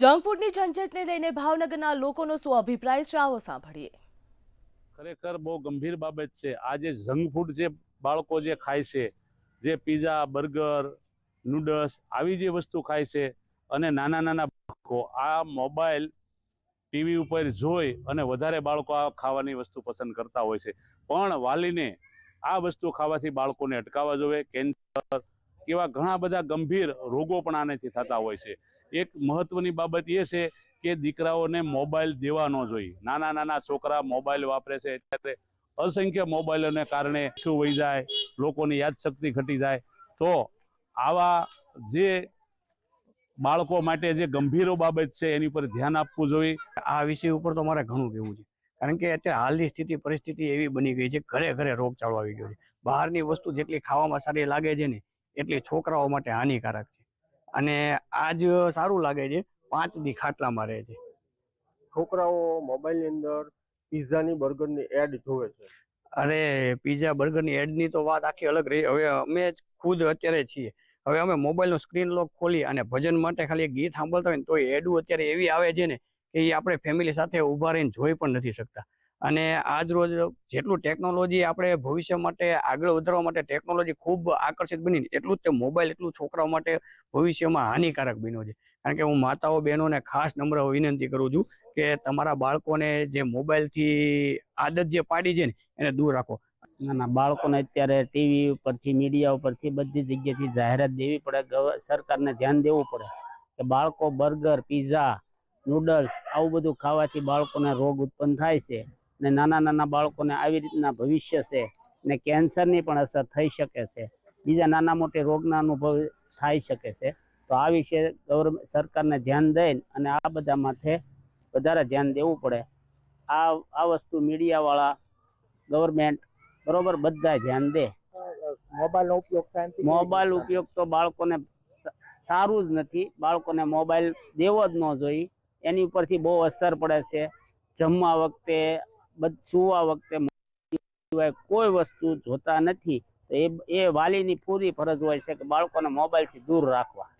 Junk ફૂડની ઝંઝટને લઈને ભાવનગરના લોકોનો શું અભિપ્રાય છે, આવો સાંભળીએ। ખરેખર બહુ ગંભીર બાબત છે। આ જે જંક ફૂડ જે બાળકો જે ખાય છે, જે પીઝા, બર્ગર, નૂડલ્સ આવી જે વસ્તુ ખાય છે, અને નાના નાના બાળકો આ મોબાઈલ, ટીવી ઉપર જોઈ અને વધારે બાળકો આ ખાવાની વસ્તુ પસંદ કરતા હોય છે। પણ વાલીને આ વસ્તુ ખાવાથી બાળકોને અટકાવવા જોઈએ। કેન્સર કેવા ઘણા બધા ગંભીર રોગો પણ આનાથી થતા હોય છે। એક મહત્વની બાબત એ છે કે દીકરાઓને મોબાઈલ દેવા ન જોઈએ। નાના નાના છોકરા મોબાઈલ વાપરે છે, ત્યારે અસંખ્ય મોબાઈલોને કારણે શું વહી જાય, લોકોની યાદશક્તિ ઘટી જાય। તો આવા જે બાળકો માટે જે ગંભીર બાબત છે એની પર ધ્યાન આપવું જોઈએ। આ વિષય ઉપર તો મારે ઘણું કહેવું છે, કારણ કે અત્યારે હાલની પરિસ્થિતિ એવી બની ગઈ છે, ઘરે ઘરે રોગચાળો આવી ગયો છે। બહારની વસ્તુ જેટલી ખાવામાં સારી લાગે છે ને, એટલી છોકરાઓ માટે હાનિકારક છે। અને આજ સારું લાગે છે, 5 દી ખાટલામાં રહે છે। છોકરાઓ મોબાઈલની અંદર પિઝાની, બર્ગરની એડ જોવે છે। અરે પીઝા બર્ગરની એડની તો વાત આખી અલગ રહી। હવે અમે જ ખુદ અત્યારે છીએ, હવે અમે મોબાઈલનો સ્ક્રીન લોક ખોલી અને ભજન માટે ખાલી એક ગીત સાંભળતા હોય ને તો એડું અત્યારે એવી આવે છે ને કે એ આપણે ફેમિલી સાથે ઊભા રહીને જોઈ પણ નથી શકતા। અને આજ રોજ જેટલું ટેકનોલોજી આપણે ભવિષ્ય માટે આગળ વધારવા માટે ટેકનોલોજી ખૂબ આકર્ષિત બની, એટલું જ તે મોબાઈલ એટલું છોકરાઓ માટે ભવિષ્યમાં હાનિકારક બન્યો છે। કારણ કે હું માતાઓ બહેનોને ખાસ નમ્ર વિનંતી કરું છું કે તમારા બાળકોને જે મોબાઈલથી આદત જે પાડી છે ને એને દૂર રાખો। નાના બાળકોને અત્યારે ટીવી ઉપરથી, મીડિયા ઉપરથી બધી જગ્યાથી જાહેરાત દેવી પડે, સરકારને ધ્યાન દેવું પડે કે બાળકો બર્ગર, પીઝા, નૂડલ્સ આવું બધું ખાવાથી બાળકોને રોગ ઉત્પન્ન થાય છે, અને નાના નાના બાળકોને આવી રીતના ભવિષ્ય છે, ને કેન્સરની પણ અસર થઈ શકે છે, બીજા નાના મોટા રોગના અનુભવ થઈ શકે છે। તો આ વિશે સરકારને ધ્યાન દઈને અને આ બધા માથે વધારે ધ્યાન દેવું પડે। આ વસ્તુ મીડિયાવાળા, ગવર્મેન્ટ બરોબર બધા ધ્યાન દે। મોબાઈલ ઉપયોગ તો બાળકોને સારું જ નથી, બાળકોને મોબાઈલ દેવો જ ન જોઈએ। એની ઉપરથી બહુ અસર પડે છે। જમવા વખતે, સુવા વખતે કોઈ વસ્તુ જોતા નથી, તો એ વાલીની પૂરી ફરજ હોય છે કે બાળકોને મોબાઈલથી દૂર રાખવા।